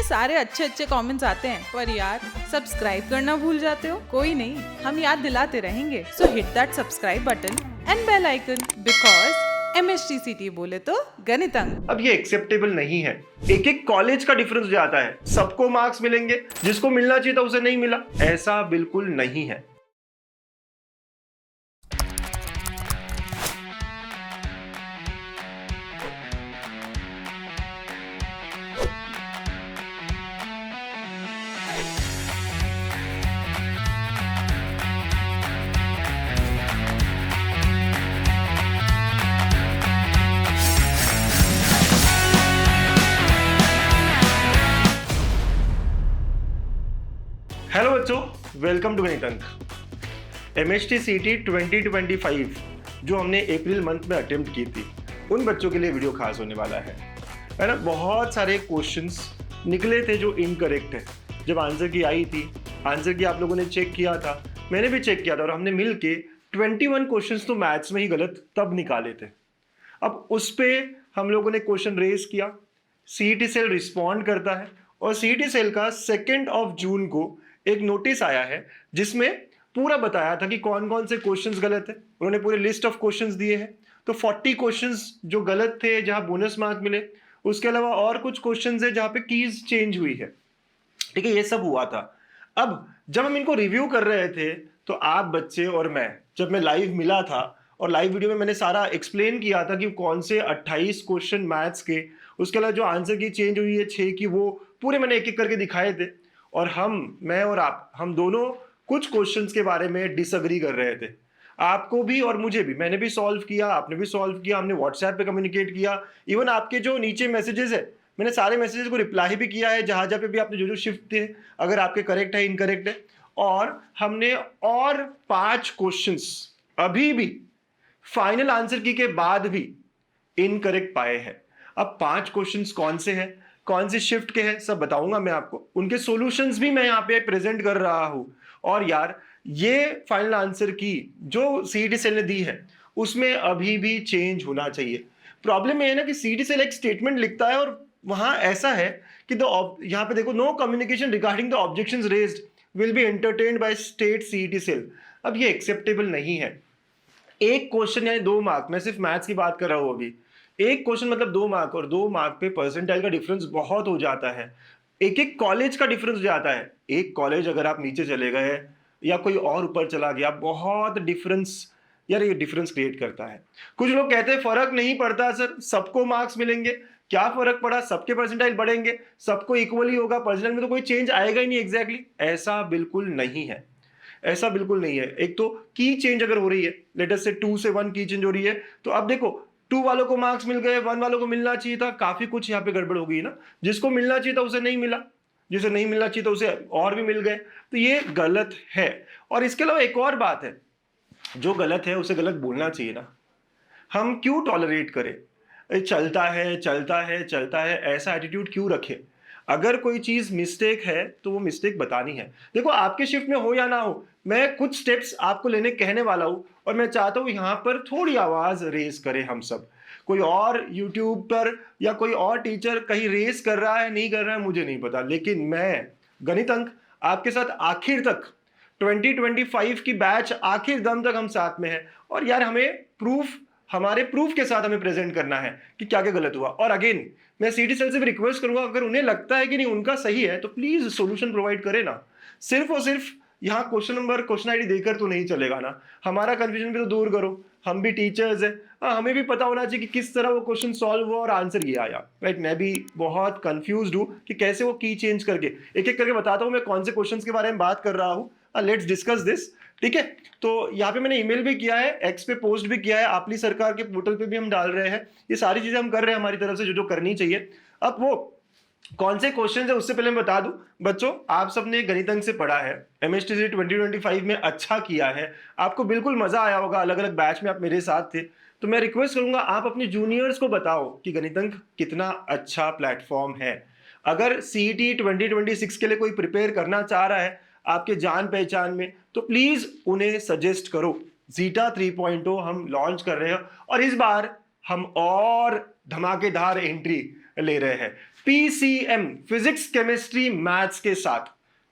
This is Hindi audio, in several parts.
सारे अच्छे अच्छे कमेंट्स आते हैं, पर यार सब्सक्राइब करना भूल जाते हो। कोई नहीं, हम याद दिलाते रहेंगे। So hit that subscribe button and bell icon, because MHTCT बोले तो गणित अंक। अब ये एक्सेप्टेबल नहीं है। एक एक कॉलेज का डिफरेंस जाता है, सबको मार्क्स मिलेंगे, जिसको मिलना चाहिए था उसे नहीं मिला, ऐसा बिल्कुल नहीं है। हेलो बच्चों, वेलकम टू गणित अंक। MHTCT 2025 जो हमने अप्रैल मंथ में अटेम्प्ट की थी, उन बच्चों के लिए वीडियो खास होने वाला है ना। बहुत सारे क्वेश्चंस निकले थे जो इनकरेक्ट है। जब आंसर की आई थी, आंसर की आप लोगों ने चेक किया था, मैंने भी चेक किया था, और हमने मिल के 21 क्वेश्चंस तो मैथ्स में ही गलत तब निकाले थे। अब उस पर हम लोगों ने क्वेश्चन रेज किया, CET सेल रिस्पॉन्ड करता है, और CET सेल का 2 जून को एक नोटिस आया है जिसमें पूरा बताया था कि कौन कौन से क्वेश्चंस गलत है। उन्होंने पूरे लिस्ट ऑफ क्वेश्चंस दिए हैं। तो 40 क्वेश्चंस जो गलत थे, जहां बोनस मार्क मिले, उसके अलावा और कुछ क्वेश्चंस है जहां पे कीज चेंज हुई है। ठीक है, ये सब हुआ था। अब जब हम इनको रिव्यू कर रहे थे, तो आप बच्चे और मैं, जब मैं लाइव मिला था और लाइव वीडियो में मैंने सारा एक्सप्लेन किया था कि कौन से 28 क्वेश्चन मैथ्स के, उसके अलावा जो आंसर की चेंज हुई है 6 की, वो पूरे मैंने एक एक करके दिखाए थे। और मैं और आप, हम दोनों कुछ क्वेश्चंस के बारे में डिसएग्री कर रहे थे। आपको भी और मुझे भी, मैंने भी सॉल्व किया, आपने भी सॉल्व किया, हमने व्हाट्सएप पे कम्युनिकेट किया। इवन आपके जो नीचे मैसेजेस है, मैंने सारे मैसेजेस को रिप्लाई भी किया है, जहां जहां पे भी आपने जो जो शिफ्ट थे, अगर आपके करेक्ट है, इनकरेक्ट है। और हमने और 5 क्वेश्चंस अभी भी फाइनल आंसर की के बाद भी इनकरेक्ट पाए हैं। अब 5 क्वेश्चंस कौन से हैं, कौन से शिफ्ट के हैं, सब बताऊंगा मैं आपको। उनके सॉल्यूशंस भी मैं यहाँ पे प्रेजेंट कर रहा हूं। और यार, ये फाइनल आंसर की जो CET सेल ने दी है, उसमें अभी भी चेंज होना चाहिए। प्रॉब्लम ये है ना कि CET सेल एक स्टेटमेंट लिखता है, और वहां ऐसा है कि यहाँ पे देखो, no communication regarding the objections raised will be entertained by state CET cell. अब ये एक्सेप्टेबल नहीं है। एक क्वेश्चन यानी 2 मार्क, मैं सिर्फ मैथ्स की बात कर रहा हूं अभी। एक क्वेश्चन मतलब 2 मार्क, और 2 मार्क पे परसेंटाइल का डिफरेंस बहुत हो जाता है। एक एक कॉलेज का डिफरेंस हो जाता है। एक कॉलेज अगर आप नीचे चले गए या कोई और ऊपर चला गया, बहुत डिफरेंस, यार ये डिफरेंस क्रिएट करता है। कुछ लोग कहते हैं फर्क नहीं पड़ता सर, सबको मार्क्स मिलेंगे, क्या फर्क पड़ा, सबके परसेंटाइल बढ़ेंगे, सबको इक्वली होगा, परसेंटाइल में तो कोई चेंज आएगा ही नहीं। एग्जैक्टली ऐसा बिल्कुल नहीं है, ऐसा बिल्कुल नहीं है। एक तो की चेंज अगर हो रही है, लेट अस से 2 से 1 की चेंज हो रही है, तो अब देखो 2 वालों को मार्क्स मिल गए, 1 वालों को मिलना चाहिए था, काफी कुछ यहाँ पे गड़बड़ हो गई ना। जिसको मिलना चाहिए था उसे नहीं मिला, जिसे नहीं मिलना चाहिए था उसे और भी मिल गए, तो ये गलत है। और इसके अलावा एक और बात है, जो गलत है उसे गलत बोलना चाहिए ना। हम क्यों टॉलरेट करें, चलता है चलता है चलता है, ऐसा एटीट्यूड क्यों रखें। अगर कोई चीज मिस्टेक है तो वो मिस्टेक बतानी है। देखो, आपके शिफ्ट में हो या ना हो, मैं कुछ स्टेप्स आपको लेने कहने वाला हूं, और मैं चाहता हूं यहां पर थोड़ी आवाज रेस करें हम सब। कोई और यूट्यूब पर या कोई और टीचर कहीं रेस कर रहा है, नहीं कर रहा है, मुझे नहीं पता, लेकिन मैं गणित अंक आपके साथ आखिर तक, 2025 की बैच आखिर दम तक हम साथ में हैं। और यार, हमें प्रूफ, हमारे प्रूफ के साथ हमें प्रेजेंट करना है कि क्या क्या गलत हुआ। और अगेन, मैं CET सेल से भी रिक्वेस्ट करूंगा, अगर उन्हें लगता है कि नहीं उनका सही है, तो प्लीज सॉल्यूशन प्रोवाइड करें ना। सिर्फ और सिर्फ यहाँ क्वेश्चन नंबर, क्वेश्चन आईडी देकर तो नहीं चलेगा ना। हमारा कंफ्यूजन भी तो दूर करो, हम भी टीचर्स हैं। हमें भी पता होना चाहिए कि किस तरह वो क्वेश्चन सॉल्व हुआ और आंसर ये आया। राइट, मैं भी बहुत कंफ्यूज्ड हूँ कि कैसे वो की चेंज करके, एक एक करके बताता हूँ मैं कौन से क्वेश्चन के बारे में बात कर रहा हूँ। Let's discuss this. ठीक है, तो यहाँ पे मैंने ईमेल भी किया है, एक्स पे पोस्ट भी किया है, आपली सरकार के पोर्टल पे भी हम डाल रहे हैं। ये सारी चीजें हम कर रहे हैं हमारी तरफ से, जो जो करनी चाहिए। अब वो कौन से क्वेश्चन है उससे पहले मैं बता दूं, बच्चों आप सबने गणित अंक से पढ़ा है, MHTCT 2025 में अच्छा किया है, आपको बिल्कुल मजा आया होगा, अलग अलग बैच में आप मेरे साथ थे। तो मैं रिक्वेस्ट करूंगा, आप अपने जूनियर्स को बताओ कि गणित अंक कितना अच्छा प्लेटफॉर्म है। अगर CET 2026 के लिए कोई प्रिपेयर करना चाह रहा है आपके जान पहचान में, तो प्लीज उन्हें सजेस्ट करो। जीटा 3.0 हम लॉन्च कर रहे हैं, और इस बार हम और धमाकेदार एंट्री ले रहे हैं। PCM, फिजिक्स केमिस्ट्री मैथ्स के साथ,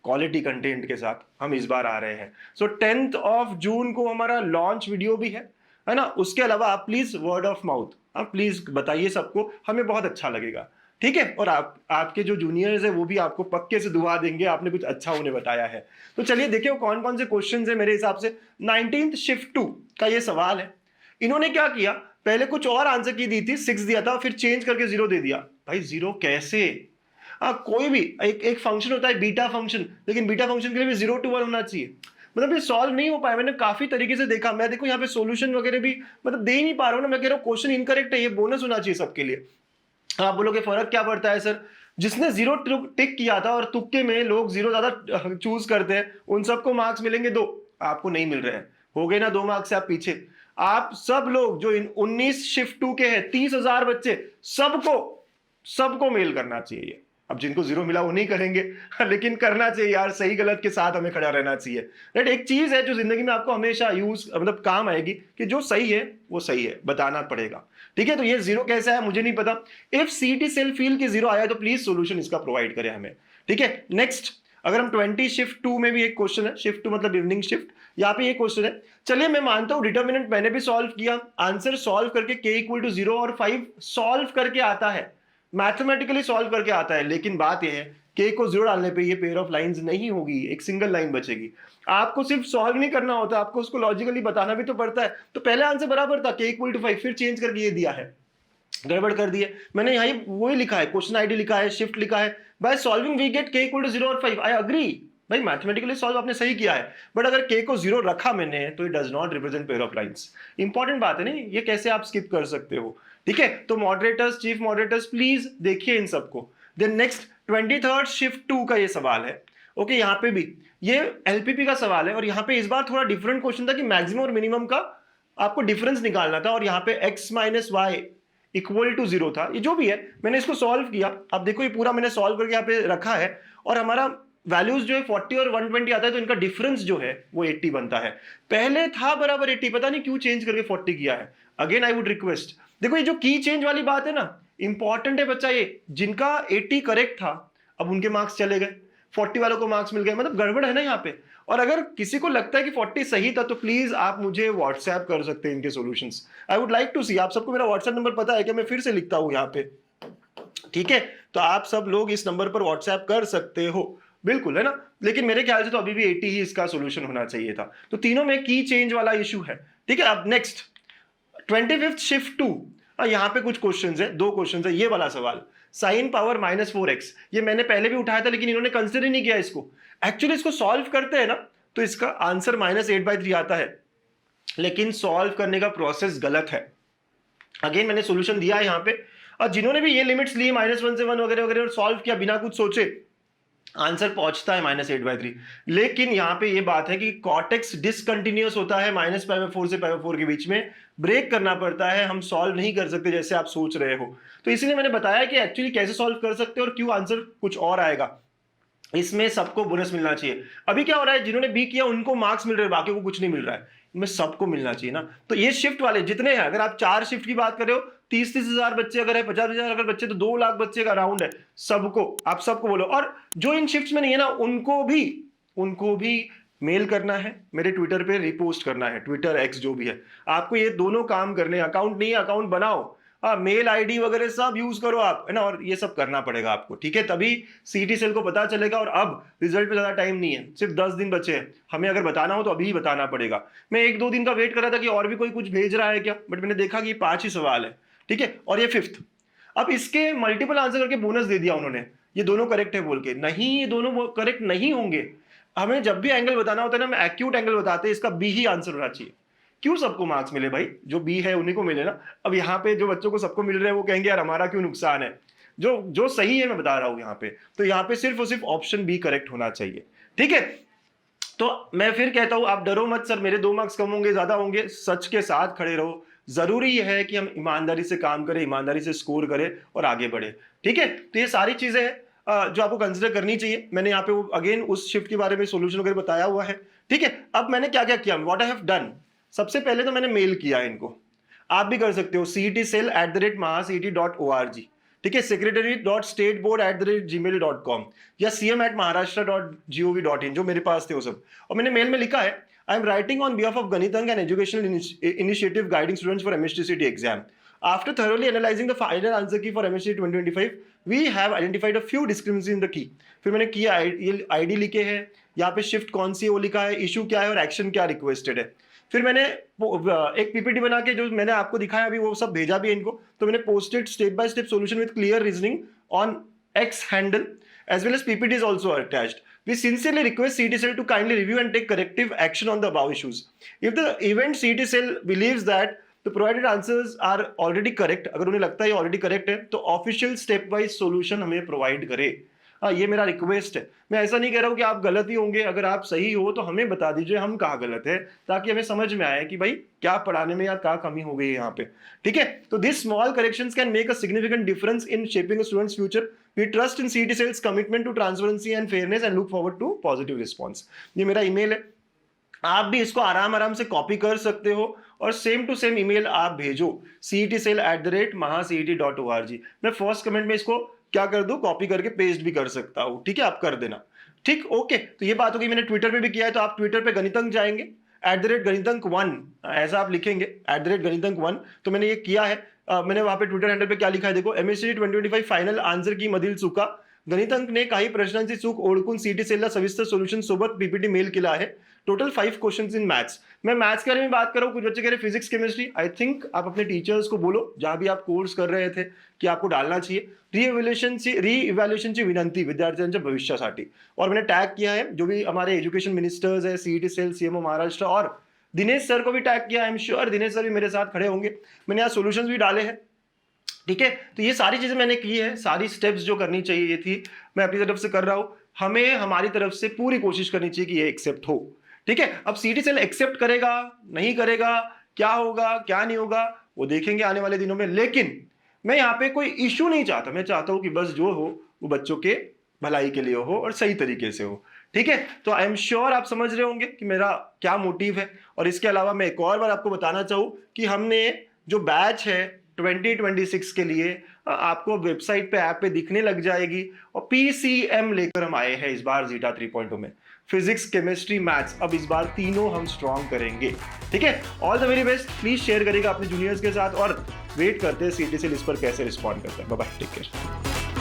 क्वालिटी कंटेंट के साथ हम इस बार आ रहे हैं। सो 10th ऑफ जून को हमारा लॉन्च वीडियो भी है ना। उसके अलावा आप प्लीज वर्ड ऑफ माउथ आप प्लीज बताइए सबको, हमें बहुत अच्छा लगेगा, ठीक है। और आपके जो जूनियर्स है वो भी आपको पक्के से दुआ देंगे, आपने कुछ अच्छा उन्हें बताया है। तो चलिए देखिए कौन कौन से क्वेश्चन है। मेरे हिसाब से 19th शिफ्ट 2 का ये सवाल है। इन्होंने क्या किया, पहले कुछ और आंसर की दी थी, 6 दिया था, फिर चेंज करके 0 दे दिया। भाई 0 कैसे? कोई भी एक फंक्शन होता है बीटा फंक्शन, लेकिन बीटा फंक्शन के लिए भी 0 to 1 होना चाहिए। मतलब ये सॉल्व नहीं हो पाया। मैंने काफी तरीके से देखा, मैं देखो यहाँ पे सॉल्यूशन वगैरह भी मतलब दे ही नहीं पा रहा हूँ ना। मैं कह रहा हूँ क्वेश्चन इनकरेक्ट है, ये बोनस होना चाहिए सबके लिए। आप बोलोगे फर्क क्या पड़ता है सर? जिसने 0 टिक किया था और तुक्के में लोग 0 ज्यादा चूज करते हैं, उन सबको मार्क्स मिलेंगे 2, आपको नहीं मिल रहे हैं। हो गए ना 2 मार्क्स से आप पीछे। आप सब लोग जो 19 शिफ्ट 2 के हैं, 30,000 बच्चे, सबको मेल करना चाहिए। अब जिनको 0 मिला वो नहीं करेंगे, लेकिन करना चाहिए यार, सही गलत के साथ हमें खड़ा रहना चाहिए, राइट। एक चीज है जो जिंदगी में आपको हमेशा मतलब काम आएगी, कि जो सही है वो सही है, बताना पड़ेगा, ठीक है। तो ये 0 कैसा है मुझे नहीं पता। इफ सीटी सेल फील की 0 आया तो प्लीज सोल्यूशन इसका प्रोवाइड करें हमें, ठीक है। नेक्स्ट, अगर हम 20 शिफ्ट 2 में भी एक क्वेश्चन है, शिफ्ट 2 मतलब इवनिंग शिफ्ट, यहाँ पे ये क्वेश्चन है। चलिए मैं मानता हूं डिटर्मिनेंट मैंने भी सॉल्व किया, आंसर सॉल्व करके k = 0 और 5 सॉल्व करके आता है, मैथमेटिकली सॉल्व करके आता है। लेकिन बात यह है k को 0 डालने पे ये पेयर ऑफ लाइंस नहीं होगी, एक सिंगल लाइन बचेगी। आपको सिर्फ सॉल्व नहीं करना होता, आपको उसको लॉजिकली बताना भी तो पड़ता है। तो पहले आंसर बराबर था, k = 5, फिर चेंज करके ये दिया है, गड़बड़ कर दी है। मैंने यहाँ वही लिखा है, क्वेश्चन आईडी लिखा है, शिफ्ट लिखा है, by solving we get k = 0 और 5। आई अग्री भाई, मैथमेटिकली सॉल्व आपने सही किया है, बट अगर k को 0 रखा मैंने तो it does not represent pair of lines. Important बात है नहीं, ये कैसे आप स्किप कर सकते हो, ठीक है। तो मॉडरेटर्स, चीफ मॉडरेटर्स प्लीज देखिए इन सबको। देन नेक्स्ट 23rd शिफ्ट 2 का ये सवाल है, ओके। यहाँ पे भी ये एलपीपी का सवाल है, और यहाँ पे इस बार थोड़ा डिफरेंट क्वेश्चन था कि मैक्सिमम और मिनिमम का आपको डिफरेंस निकालना था, और यहाँ पे x - y = 0 था। ये जो भी है मैंने इसको सॉल्व किया। अब देखो ये पूरा मैंने सॉल्व करके यहाँ पे रखा है, और हमारा वैल्यूज जो है 40 और 120 आता है, तो इनका डिफरेंस जो है वो 80 बनता है। पहले था बराबर 80, पता नहीं क्यों चेंज करके 40 किया है। अगेन आई वुड रिक्वेस्ट, देखो ये जो की चेंज वाली बात है ना, इंपॉर्टेंट है बच्चा। ये जिनका 80 करेक्ट था, अब उनके मार्क्स चले गए, 40 वालों को मार्क्स मिल गए, मतलब गड़बड़ है ना यहाँ पे। और अगर किसी को लगता है कि 40 सही था, तो प्लीज आप मुझे व्हाट्सएप कर सकते हैं इनके solutions. I would like to see. आप सबको मेरा व्हाट्सएप नंबर पता है क्या? मैं फिर से लिखता हूं यहाँ पे, ठीक है। तो आप सब लोग इस नंबर पर व्हाट्सएप कर सकते हो, बिल्कुल, है ना। लेकिन मेरे ख्याल से तो अभी भी 80 ही इसका सोल्यूशन होना चाहिए था। तो तीनों में की चेंज वाला इशू है, ठीक है। अब नेक्स्ट 25th शिफ्ट 2, यहाँ पे कुछ क्वेश्चंस है, 2 क्वेश्चंस है। ये वाला सवाल sin पावर -4x, ये मैंने पहले भी उठाया था, लेकिन इन्होंने कंसिडर ही नहीं किया इसको। एक्चुअली इसको सॉल्व करते हैं ना, तो इसका आंसर -8/3 आता है, लेकिन सॉल्व करने का प्रोसेस गलत है। अगेन मैंने सोल्यूशन दिया है यहाँ पे, और जिन्होंने भी ये लिमिट्स ली -1 से 1 वगैरह वगैरह सॉल्व किया बिना कुछ सोचे, आंसर पहुंचता है -8/3। लेकिन यहाँ पे ये बात है कि कॉर्टेक्स डिसकंटिन्यूअस होता है -π/4 से π/4 के बीच में, ब्रेक करना पड़ता है, हम सॉल्व नहीं कर सकते जैसे आप सोच रहे हो। तो इसलिए मैंने बताया कि एक्चुअली कैसे सॉल्व कर सकते हो और क्यों आंसर कुछ और आएगा। इसमें सबको बोनस मिलना चाहिए। अभी क्या हो रहा है, जिन्होंने बी किया उनको मार्क्स मिल रहे हैं, बाकी को कुछ नहीं मिल रहा है। इनमें सबको मिलना चाहिए ना। तो ये शिफ्ट वाले जितने हैं, अगर आप 4 शिफ्ट की बात कर रहे हो, 30,000 बच्चे अगर है, 50,000 अगर बच्चे, तो 2 लाख बच्चे का राउंड है। सबको, आप सबको बोलो। और जो इन शिफ्ट्स में नहीं है ना, उनको भी मेल करना है, मेरे ट्विटर पे रिपोस्ट करना है, ट्विटर एक्स जो भी है। आपको ये दोनों काम करने, अकाउंट नहीं है अकाउंट बनाओ, मेल आईडी वगैरह सब यूज करो आप, है ना। और ये सब करना पड़ेगा आपको, ठीक है। तभी सीटी सेल को पता चलेगा। और अब रिजल्ट पे ज्यादा टाइम नहीं है, सिर्फ 10 दिन बचे हैं। हमें अगर बताना हो तो अभी ही बताना पड़ेगा। मैं 1-2 दिन का वेट कर रहा था कि और भी कोई कुछ भेज रहा है क्या, बट मैंने देखा कि 5 ही सवाल है, ठीक है। और ये 5th, अब इसके मल्टीपल आंसर करके बोनस दे दिया उन्होंने, ये दोनों करेक्ट है बोल के। नहीं, ये दोनों करेक्ट नहीं होंगे। हमें जब भी एंगल बताना होता है ना, हम एक्यूट एंगल बताते हैं, इसका बी ही आंसर होना चाहिए। क्यों सबको मार्क्स मिले भाई? जो बी है उन्हीं को मिले ना। अब यहाँ पे जो बच्चों को सबको मिल रहे हैं वो कहेंगे यार हमारा क्यों नुकसान है। जो सही है मैं बता रहा हूं यहाँ पे। तो यहाँ पे सिर्फ और सिर्फ ऑप्शन बी करेक्ट होना चाहिए, ठीक है। तो मैं फिर कहता हूं, आप डरो मत सर मेरे 2 मार्क्स कम होंगे ज्यादा होंगे, सच के साथ खड़े रहो। जरूरी है कि हम ईमानदारी से काम करें, ईमानदारी से स्कोर करें और आगे बढ़े, ठीक है। तो ये सारी चीजें हैं जो आपको कंसिडर करनी चाहिए। मैंने यहाँ पे अगेन उस शिफ्ट के बारे में सोल्यूशन वगैरह बताया हुआ है, ठीक है। अब मैंने क्या क्या किया, व्हाट आई हैव डन। सबसे पहले तो मैंने मेल किया इनको, आप भी कर सकते हो, cetcell@mahacet.org, ठीक है, secretary.stateboard@gmail.com या cm@maharashtra.gov.in, जो मेरे पास थे वो सब। और मैंने मेल में लिखा है, I am writing on behalf of Ganitank and educational initiative guiding students for MHTCT exam. After thoroughly analyzing the final answer key for MHT 2025, we have identified a few discrepancies in the key. फिर मैंने किया, ये ID लिखे हैं, यहाँ पे शिफ्ट कौन सी है वो लिखा है, इशू क्या है और एक्शन क्या रिक्वेस्टेड है। फिर मैंने एक PPT बना के, जो मैंने आपको दिखाया अभी, वो सब भेजा भी है इनको। तो मैंने posted step by step solution with clear reasoning on X handle as well as PPT is also attached. We sincerely request CET Cell to kindly review and take corrective action on the above issues. If the event CET Cell believes that the provided answers are already correct, अगर उन्हें लगता है ये already correct है, तो ऑफिशियल स्टेप वाइज सॉल्यूशन हमें प्रोवाइड करे। हाँ, ये मेरा रिक्वेस्ट है। मैं ऐसा नहीं कह रहा हूँ कि आप गलत ही होंगे, अगर आप सही हो तो हमें बता दीजिए हम कहाँ गलत है, ताकि हमें समझ में आए कि भाई क्या पढ़ाने में या क्या कमी हो गई है यहाँ पे। ठीक है, तो this small corrections can make a significant difference in shaping a students future. We trust in CET Cell's commitment to transparency and fairness and look forward to positive response. ये मेरा ईमेल है, आप भी इसको आराम से कॉपी कर सकते हो और सेम टू सेम ईमेल आप भेजो cetcell@mahacet.org. मैं फर्स्ट कमेंट में इसको क्या कर दूं, कॉपी करके पेस्ट भी कर सकता हूं. ठीक है, आप कर देना. ठीक, ओके. तो ये बात होगी. मैंने ट्विटर पे भी किया है, तो आप ट्विटर पे गणितंक जाएंगे, @गणितंक1 ऐसा आप लिखेंगे, @गणितंक1. तो मैंने ये किया है. मैंने वहां पे ट्विटर हैंडल पे क्या लिखा है देखो, MHT 2025 फायनल आन्सर की मधील चुका. गणितंक ने काही प्रश्नांची चूक ओळखून CET Cellला सविस्तर सोल्यूशन सोबत PPT मेल केला आहे. Total 5 questions in maths. मैं मैथ्स के बारे में बात कर रहा हूँ, कुछ बच्चे कह रहे फिजिक्स केमिस्ट्री. आई थिंक आप अपने टीचर्स को बोलो जहां भी आप कोर्स कर रहे थे कि आपको डालना चाहिए. री-इव्हॅल्युएशनची विनंती विद्यार्थ्यांच्या भविष्यासाठी. और मैंने टैग किया है जो भी हमारे एजुकेशन मिनिस्टर्स है, CET Cell, CMO महाराष्ट्र और दिनेश सर को भी टैग किया. I am sure Dinesh sir भी मेरे साथ खड़े होंगे. मैंने यहाँ सोल्यूशंस भी डाले हैं. ठीक है, तो ये सारी चीजें मैंने की है. सारी स्टेप्स जो करनी चाहिए ये थी, मैं अपनी तरफ से कर रहा हूं. हमें हमारी तरफ से पूरी कोशिश करनी चाहिए कि ये एक्सेप्ट हो. ठीक है, अब CET Cell एक्सेप्ट करेगा नहीं करेगा, क्या होगा क्या नहीं होगा, वो देखेंगे आने वाले दिनों में. लेकिन मैं यहाँ पे कोई इश्यू नहीं चाहता. मैं चाहता हूं कि बस जो हो वो बच्चों के भलाई के लिए हो और सही तरीके से हो. ठीक है, तो आई एम श्योर आप समझ रहे होंगे कि मेरा क्या मोटिव है. और इसके अलावा मैं एक और बार आपको बताना चाहूँ कि हमने जो बैच है 2026 के लिए, आपको वेबसाइट पे ऐप पे दिखने लग जाएगी. और PCM लेकर हम आए हैं इस बार जीटा 3.0 में. फिजिक्स, केमिस्ट्री, मैथ्स, अब इस बार तीनों हम स्ट्रॉन्ग करेंगे. ठीक है, all the very best. Please share करिएगा अपने जूनियर्स के साथ और वेट करते हैं CET Cell इस पर कैसे रिस्पॉन्ड करता है. Bye bye, take care.